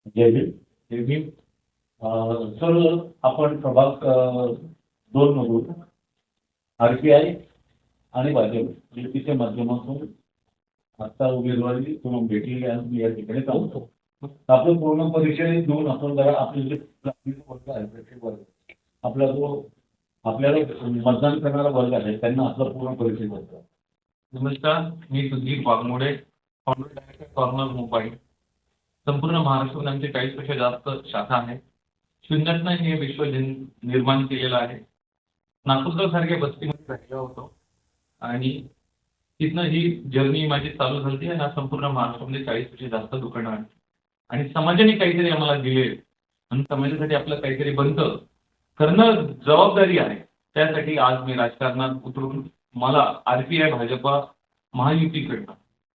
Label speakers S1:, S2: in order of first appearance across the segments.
S1: जय भीम. जय Bhim. Sir, आपण प्रभाग 2 मधून RPI आणि भाजप युतीच्या माध्यमातून आता उमेदवारी तुम्हाला भेटलेली आहे. मी या ठिकाणी सांगतो आपलं पूर्ण परिचय देऊन आपण जरा आपले जे वर्ग आहे प्रेक्षक वर्ग, आपला जो आपल्याला मतदान करणारा वर्ग आहे त्यांना आपला पूर्ण परिचय द्यायचा.
S2: नमस्कार, मी Sudhir Waghmode, founder director corner mobile. संपूर्ण महाराष्ट्रात आमचे 40 पेक्षा जास्त शाखा आहेत. शून्यातनं हे विश्व निर्माण केलेलं आहे. नागपूरकर सारख्या वस्तीमध्ये राहिलो होतो आणि तिथनं ही जर्नी माझी चालू झाली आणि संपूर्ण महाराष्ट्रामध्ये 40 पेक्षा जास्त दुकानं आहेत आणि समाजाने काहीतरी आम्हाला दिले आणि समाजासाठी आपलं काहीतरी बनतं करणं जबाबदारी आहे. त्यासाठी आज मी राजकारणात उतरून मला RPI भाजपा महायुतीकडनं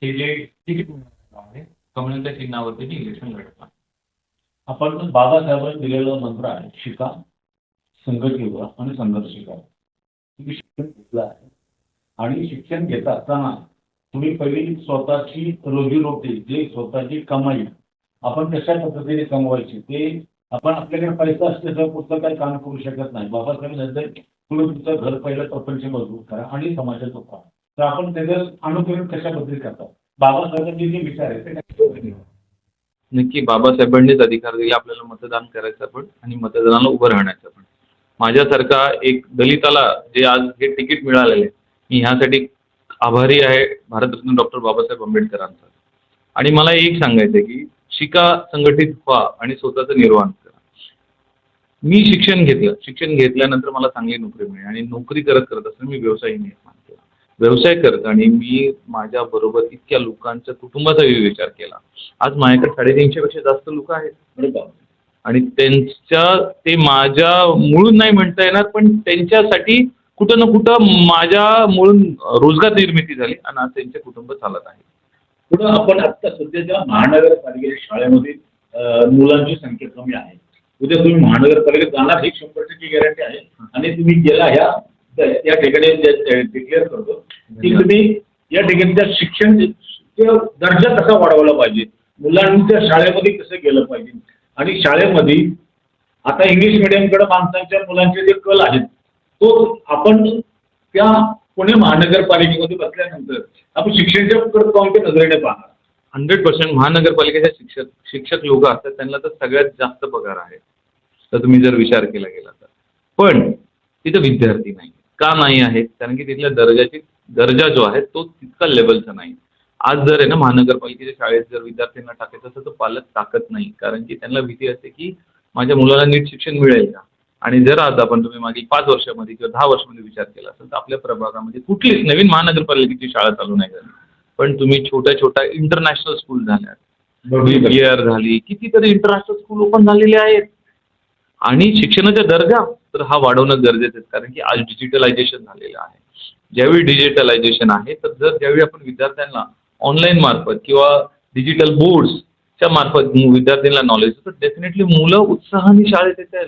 S2: हे जे तिकीट मिळालं आहे कमळाच्या चिन्हावरती मी इलेक्शन लढवणार.
S1: आपण बाबासाहेबांनी दिलेलं मंत्र आहे, शिका, संघटित व्हा आणि संघर्ष करा. तुम्ही शिक्षण घेतलं आहे आणि शिक्षण घेत असताना तुम्ही पहिली स्वतःची रोजीरोटी जे स्वतःची कमाई आपण कशा पद्धतीने कमवायची ते आपण आपल्याकडे पैसा असल्याचं पुस्तक काही काम करू शकत नाही. बाबासाहेब नंतर तुम्ही तुमचं घर पहिलं प्रपंच मजबूत करा आणि समाजाचं करा. तर आपण त्याचं अनुकरण कशा पद्धतीने करतात बाबासाहेबांचे जे विचार आहेत ते
S2: नक्की बाबासाहेबांनीच अधिकार दिला आपल्याला मतदान करायचं पण आणि मतदानाला उभं राहण्याचं पण. माझ्यासारखा एक दलिताला जे आज हे तिकीट मिळालेलं आहे मी ह्यासाठी आभारी आहे भारतरत्न डॉक्टर बाबासाहेब आंबेडकरांचा. आणि मला एक सांगायचं आहे की शिका, संघटित व्हा आणि स्वतःचं निर्वाह करा. मी शिक्षण घेतलं, शिक्षण घेतल्यानंतर मला चांगली नोकरी मिळाली आणि नोकरी करत करत असताना मी व्यवसाय निर्माण केला. व्यवसाय करत आणि मी माझ्याबरोबर इतक्या लोकांच्या कुटुंबाचाही विचार केला. आज माझ्याकडे 350 पेक्षा जास्त लोक आहेत आणि ते माझ्या मुळून नाही म्हणता येणार पण त्यांच्यासाठी कुठं ना कुठं माझ्या मुळून रोजगार निर्मिती झाली आणि आज त्यांचे कुटुंब चालत आहे.
S3: पुढं आपण आता सध्याच्या महानगरपालिकेच्या शाळेमध्ये मुलांची संख्या कमी आहे. उद्या तुम्ही महानगरपालिकेत जाणार ही 100% गॅरंटी आहे आणि तुम्ही गेला या ठिकाणी डिक्लेअर करतो की तुम्ही या ठिकाणच्या शिक्षण दर्जा कसा वाढवला पाहिजे, मुलांच्या शाळेमध्ये कसं गेलं पाहिजे आणि शाळेमध्ये आता इंग्लिश मिडियमकडे माणसांच्या मुलांचे जे कल आहेत तो आपण त्या पुणे महानगरपालिकेमध्ये बसल्यानंतर आपण शिक्षणाच्या कोणत्या नजरेने पाहणार.
S2: 100% महानगरपालिकेच्या शिक्षक लोक असतात त्यांना तर सगळ्यात जास्त पगार आहे तर तुम्ही जर विचार केला गेला तर. पण तिथं विद्यार्थी नाही. का नाही आहेत? कारण की तिथल्या दर्जा जो आहे तो तितका लेवलचा नाही. आज जर आहे ना महानगरपालिकेच्या शाळेत जर विद्यार्थ्यांना टाकायचं असेल तर पालक टाकत नाही कारण की त्यांना भीती असते की माझ्या मुलाला नीट शिक्षण मिळेल का. आणि जर आज आपण तुम्ही मागील 5 वर्षामध्ये किंवा 10 वर्षामध्ये विचार केला असेल तर आपल्या प्रभागामध्ये कुठलीच नवीन महानगरपालिकेची शाळा चालू नाही झाली. पण तुम्ही छोट्या छोट्या इंटरनॅशनल स्कूल झाल्या, BR झाली, कितीतरी इंटरनॅशनल स्कूल ओपन झालेले आहेत. आणि शिक्षणाचा दर्जा तर हा वाढवणं गरजेचं आहे कारण की आज डिजिटलायझेशन झालेलं आहे. ज्यावेळी डिजिटलायझेशन आहे तर ज्यावेळी आपण विद्यार्थ्यांना ऑनलाईन मार्फत किंवा डिजिटल बोर्ड्सच्या मार्फत विद्यार्थ्यांना नॉलेज तर डेफिनेटली मुलं उत्साहाने शाळेत येतात.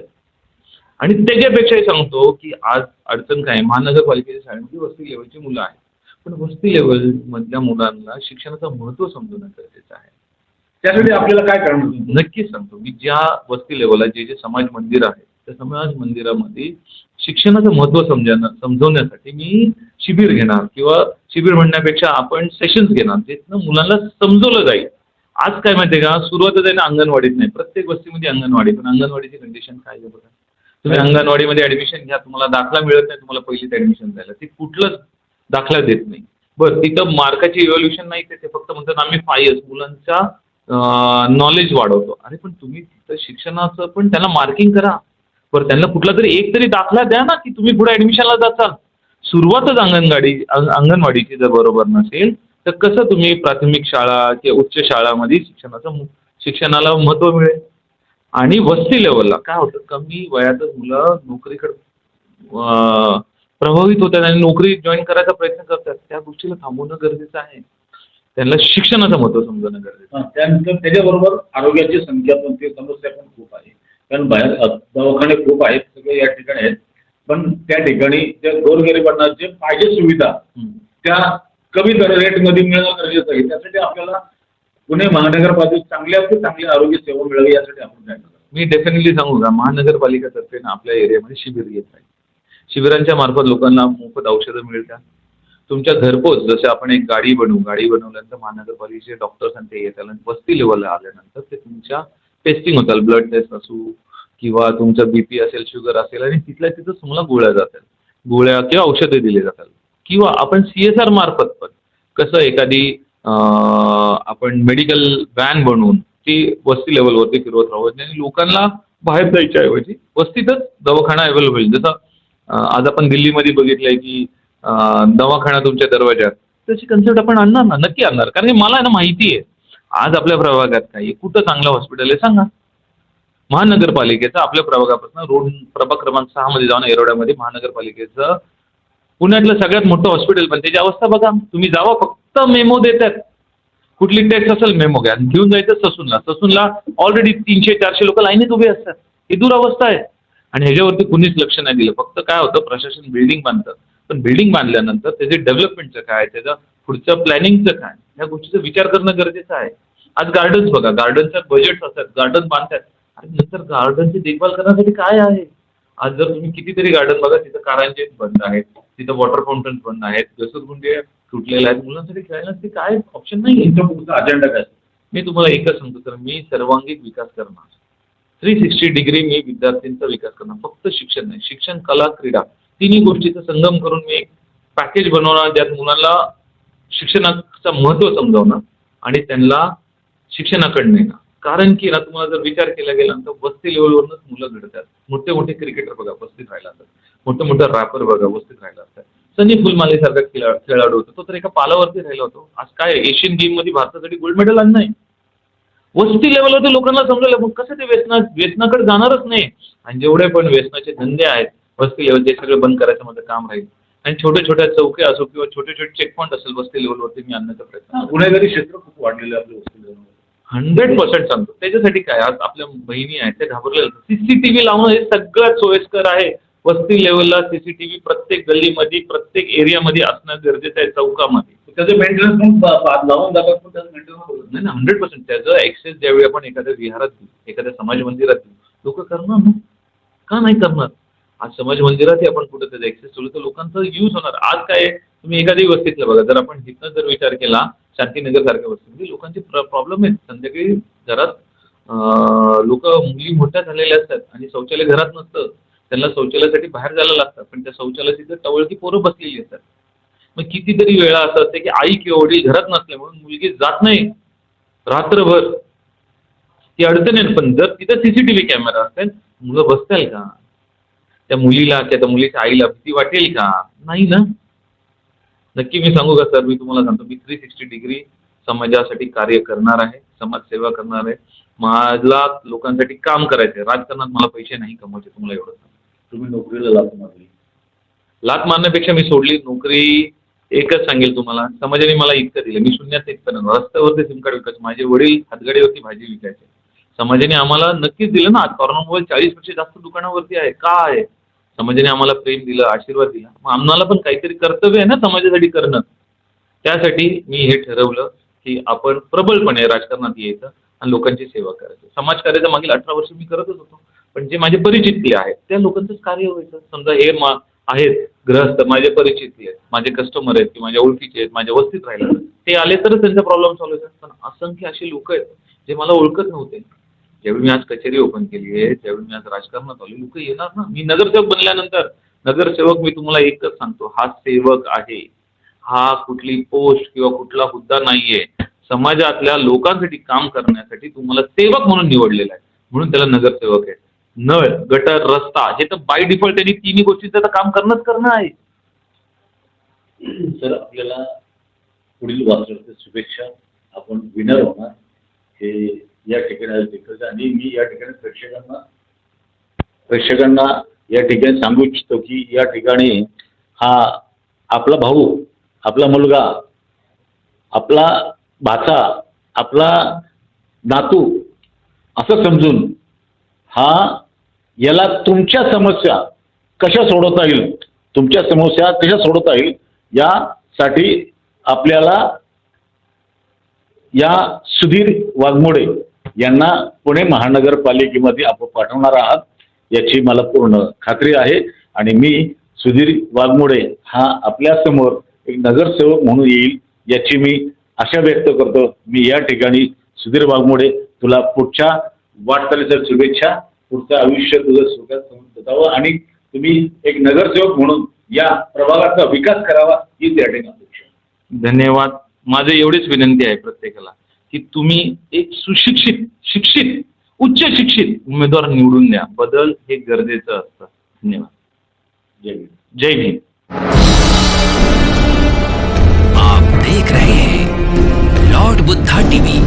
S2: आणि त्याच्यापेक्षाही सांगतो की आज अडचण काय महानगरपालिकेच्या शाळेमध्ये वस्ती लेवलची मुलं आहेत पण वस्ती लेवलमधल्या मुलांना शिक्षणाचं महत्त्व समजणं गरजेचं आहे.
S3: त्यासाठी आपल्याला काय करणार.
S2: नक्कीच सांगतो मी ज्या वस्ती लेवलला जे समाज मंदिर आहे त्या समाज मंदिरामध्ये शिक्षणाचं महत्त्व समजवण्यासाठी मी शिबिर घेणार किंवा शिबिर म्हणण्यापेक्षा आपण सेशन्स घेणार जिथनं मुलांना समजवलं जाईल. आज काय माहिती आहे का सुरुवातच आहे ना अंगणवाडीत नाही, प्रत्येक वस्तीमध्ये अंगणवाडी पण अंगणवाडीची कंडिशन काय आहे बघा. तुम्ही अंगणवाडीमध्ये ॲडमिशन घ्या, तुम्हाला दाखला मिळत नाही, तुम्हाला पहिलीच ॲडमिशन द्यायला ते कुठलंच दाखला देत नाही. बरं तिथं मार्काची इव्हॅल्युएशन नाही ते फक्त म्हणतात आम्ही 5 years मुलांच्या नॉलेज वाढवतो. अरे पण तुम्ही तिथं शिक्षणाचं पण त्यांना मार्किंग करा. बरं त्यांना कुठला तरी एक तरी दाखला द्या ना की तुम्ही पुढे ॲडमिशनला जाचाल. सुरुवातच अंगणवाडीची जर बरोबर नसेल तर कसं तुम्ही प्राथमिक शाळा किंवा उच्च शाळामध्ये शिक्षणाला महत्त्व मिळेल. आणि वस्ती लेवलला काय होतं कमी वयातच मुलं नोकरीकडे प्रभावित होतात आणि नोकरी जॉईन करायचा प्रयत्न करतात. त्या गोष्टीला थांबवणं गरजेचं आहे. त्यांना शिक्षणाचं महत्त्व समजणं गरजेचं आहे.
S3: त्यानंतर त्याच्याबरोबर आरोग्याची संख्या पण ती समस्या पण खूप आहे कारण बाहेर दवाखाने खूप आहेत सगळे या ठिकाणी आहेत पण त्या ठिकाणी त्या गोरगरिबांना जे पाहिजे सुविधा त्या कमी रेटमध्ये मिळणं गरजेचं आहे. त्यासाठी आपल्याला पुणे महानगरपालिकेत चांगली आरोग्य सेवा मिळावी यासाठी आपण काय करतो?
S2: मी डेफिनेटली सांगू का, महानगरपालिकेतर्फे ना आपल्या एरियामध्ये शिबिर घेत आहे. शिबिरांच्या मार्फत लोकांना मोफत औषधं मिळतात. तुमच्या घरपोच जसे आपण एक गाडी बनवल्यानंतर महानगरपालिकेचे डॉक्टर्स आणि ते येतात आणि वस्ती लेवलला आल्यानंतर ते तुमच्या टेस्टिंग होतात, ब्लड टेस्ट असू किंवा तुमचं BP असेल, शुगर असेल, आणि तिथल्या तिथं तुम्हाला गोळ्या जातात, गोळ्या किंवा औषधे दिले जातात. किंवा आपण CSR मार्फत पण कसं एखादी आपण मेडिकल व्हॅन बनवून ती वस्ती लेवलवरती फिरवत राहू आणि लोकांना बाहेर जायच्या ऐवजी वस्तीतच दवाखाना अवेलेबल. जसं आज आपण दिल्लीमध्ये बघितलंय की दवाखाना तुमच्या दरवाज्यात, तशी कन्सेप्ट आपण आणणार ना, नक्की आणणार. कारण की मला आहे ना माहिती आहे आज आपल्या प्रभागात काही कुठं चांगलं हॉस्पिटल आहे सांगा. महानगरपालिकेचं आपल्या प्रभागापासून रोड प्रभाग क्रमांक 6 मध्ये जाऊन एरोड्यामध्ये महानगरपालिकेचं पुण्यातलं सगळ्यात मोठं हॉस्पिटल, पण त्याची अवस्था बघा. तुम्ही जावा, फक्त मेमो देतात. कुठली टेस्ट असेल मेमो घ्या, घेऊन जायचं ससूनला ऑलरेडी 300-400 लोक लाईनीत उभे असतात. ही दुरावस्था आहे आणि ह्याच्यावरती कुणीच लक्ष नाही दिलं. फक्त काय होतं, प्रशासन बिल्डिंग बांधतं, पण बिल्डिंग बांधल्यानंतर त्याचे डेव्हलपमेंटचं काय, त्याचं पुढचं प्लॅनिंगचं काय, ह्या गोष्टीचा विचार करणं गरजेचं आहे. आज गार्डन्स बघा, गार्डनचं बजेट असतात, गार्डन बांधतात आणि नंतर गार्डनची देखभाल करण्यासाठी काय आहे. आज जर तुम्ही कितीतरी गार्डन बघा, तिथं कारंजे बंद आहेत, तिथं वॉटर फाउंटन बंद आहेत, घसरगुंडी तुटलेल्या आहेत, मुलांसाठी खेळायला ते काय ऑप्शन नाही.
S3: तुमचा पुढचा अजेंडा काय?
S2: मी तुम्हाला एकच सांगतो सर, मी सर्वांगीण विकास करणार. 360 डिग्री मी विद्यार्थ्यांचा विकास करणार. फक्त शिक्षण नाही, शिक्षण, कला, क्रीडा तिन्ही गोष्टीचा संगम करून मी एक पॅकेज बनवणार, ज्यात मुलांना शिक्षणाचं महत्त्व समजावणार आणि त्यांना शिक्षणाकडे नेणार. कारण की ना तुम्हाला जर विचार केला गेला तर वस्ती लेवलवरूनच मुलं घडतात. मोठे मोठे क्रिकेटर बघा वस्तीत राहिला असतात, मोठे रॅपर बघा वस्तीत राहिला असतात. सनी फुलमालेसारखा खेळाडू होता, तो तर एका पालावरती राहिला होतो. आज काय एशियन गेममध्ये भारतासाठी गोल्ड मेडल आणलं नाही. वस्ती लेवलवरती लोकांना समजलं, मग कसं ते व्यसनाकडे जाणारच नाही. आणि जेवढे पण व्यसनाचे धंदे आहेत वस्ती लेवल, ते सगळे बंद करायचं माझं काम राहील. आणि छोट्या चौक्या असो किंवा छोटे चेकपॉईंट असेल वस्ती लेवलवरती मी आणण्याचा प्रयत्न.
S3: गुन्हेगारी क्षेत्र खूप वाढलेलं आहे आपल्या वस्ती लेवलवर.
S2: 100% सांगतो. त्याच्यासाठी काय, आज आपल्या बहिणी आहेत त्या घाबरलेल्या. CCTV लावणं हे सगळ्यात सोयीस्कर आहे. वस्ती लेवलला CCTV प्रत्येक गल्लीमध्ये, प्रत्येक एरियामध्ये असणं गरजेचं आहे, चौकामध्ये.
S3: त्याचं मेंटेनन्स पण लावून जातात, पण त्याचं मेंटेनन्स
S2: नाही ना, 100% त्याचं ॲक्सेस ज्यावेळी आपण एखाद्या विहारात देऊ, एखाद्या समाज मंदिरात देऊ, लोक करणार ना, का नाही करणार. आज समाज मंदिरातही आपण कुठं त्याचा ॲक्सेस ठेवलं तर लोकांचा यूज होणार. आज काय तुम्ही एखाद्या वस्तीतलं बघा, जर आपण तिथनं जर विचार केला शांतीनगर सारख्या वस्तीमध्ये लोकांचे प्रॉब्लेम आहेत. संध्याकाळी घरात लोक मुली मोठ्या झालेल्या असतात आणि शौचालय घरात नसतं, त्यांना शौचालयासाठी बाहेर जायला लागतं, पण त्या शौचालयात तिथं टवळकी पोरं बसलेली असतात. मग कितीतरी वेळा असं असते की आई किंवा वडील घरात नसले म्हणून मुलगी जात नाही रात्रभर, ती अडचण आहे. पण जर तिथं CCTV कॅमेरा असेल, मुलं बसतील का, त्या मुलीला त्या मुलीच्या आईला भीती वाटेल का, नाही ना. नक्की मी सांगू का सर, मी तुम्हाला सांगतो, मी 360 डिग्री समाजासाठी कार्य करणार आहे, समाजसेवा करणार आहे. मला लोकांसाठी काम करायचं आहे. राजकारणात मला पैसे नाही कमवायचे, तुम्हाला एवढं सांगतो.
S3: तुम्ही नोकरीला लाथ मारली.
S2: लाथ मारण्यापेक्षा मी सोडली नोकरी. एकच सांगेल तुम्हाला, समाजाने मला इतकं दिलं, मी शून्यात इतकं रस्त्यावरती सिम कार्ड विकायचं, माझे वडील हातगाडीवरती भाजी विकायचे. समाजाने आम्हाला नक्कीच दिलं ना. आज कॉर्नर मोबाईल 40पेक्षा जास्त दुकानावरती आहे. का आहे? समाजाने आम्हाला प्रेम दिलं, आशीर्वाद दिला. मग आम्हाला पण काहीतरी कर्तव्य आहे ना समाजासाठी करणं. त्यासाठी मी हे ठरवलं की आपण प्रबळपणे राजकारणात यायचं आणि लोकांची सेवा करायची. समाजकार्याचं मागील 18 वर्ष मी करतच होतो, पण जे माझे परिचितले आहेत त्या लोकांचंच कार्य व्हायचं. समजा हे आहेत गृहस्थ, माझे परिचितले आहेत, माझे कस्टमर आहेत, की माझ्या ओळखीचे आहेत, माझ्या वस्तीत राहिला, ते आले तरच त्यांचा प्रॉब्लेम सॉल्व्ह होतात. पण असंख्य असे लोक आहेत जे मला ओळखत नव्हते. ज्यावेळी मी आज कचेरी ओपन केली आहे, त्यावेळी मी आज राजकारणात आलो, लोक येणार ना. मी नगरसेवक बनल्यानंतर, नगरसेवक मी तुम्हाला एकच सांगतो, हा सेवक आहे. हा कुठली पोस्ट किंवा कुठला हुद्दा नाहीये. समाजातल्या लोकांसाठी काम करण्यासाठी तुम्हाला सेवक म्हणून निवडलेला आहे, म्हणून त्याला नगरसेवक आहे. नळ, गटर, रस्ता हे तर बाय डिफॉल्ट त्यांनी तिन्ही गोष्टींचं काम करणं आहे.
S3: सर, आपल्याला पुढील वाटचालीच्या शुभेच्छा. आपण विनर होणार हे या ठिकाणी आणि मी या ठिकाणी प्रेक्षकांना या ठिकाणी सांगू इच्छितो की या ठिकाणी हा आपला भाऊ, आपला मुलगा, आपला भाचा, आपला नातू असं समजून याला तुमच्या समस्या कशा सोडवता येईल, तुमच्या समस्या कशा सोडवता येईल यासाठी आपल्याला या सुधीर वाघमोडे यांना पुणे महानगरपालिकेमध्ये आपण पाठवणार आहात याची मला पूर्ण खात्री आहे. आणि मी सुधीर वाघमोडे हा आपल्या समोर एक नगरसेवक म्हणून येईल याची मी आशा व्यक्त करतो. मी या ठिकाणी सुधीर वाघमोडे तुला पुढच्या वाटचालीच्या शुभेच्छा, पुढचं आयुष्य तुझं सुखात समजतावं आणि तुम्ही एक नगरसेवक म्हणून या प्रभागाचा विकास करावा ही त्या ठिकाणी अपेक्षा.
S2: धन्यवाद. माझं एवढीच विनंती आहे प्रत्येकाला की तुम्ही एक सुशिक्षित, शिक्षित, उच्च शिक्षित उमेदवार निवडून द्या. बदल हे गरजेचं असतं. धन्यवाद.
S3: जय हिंद.
S2: जय भीम.
S4: आप देख रहे हैं लॉर्ड बुद्धा टीवी.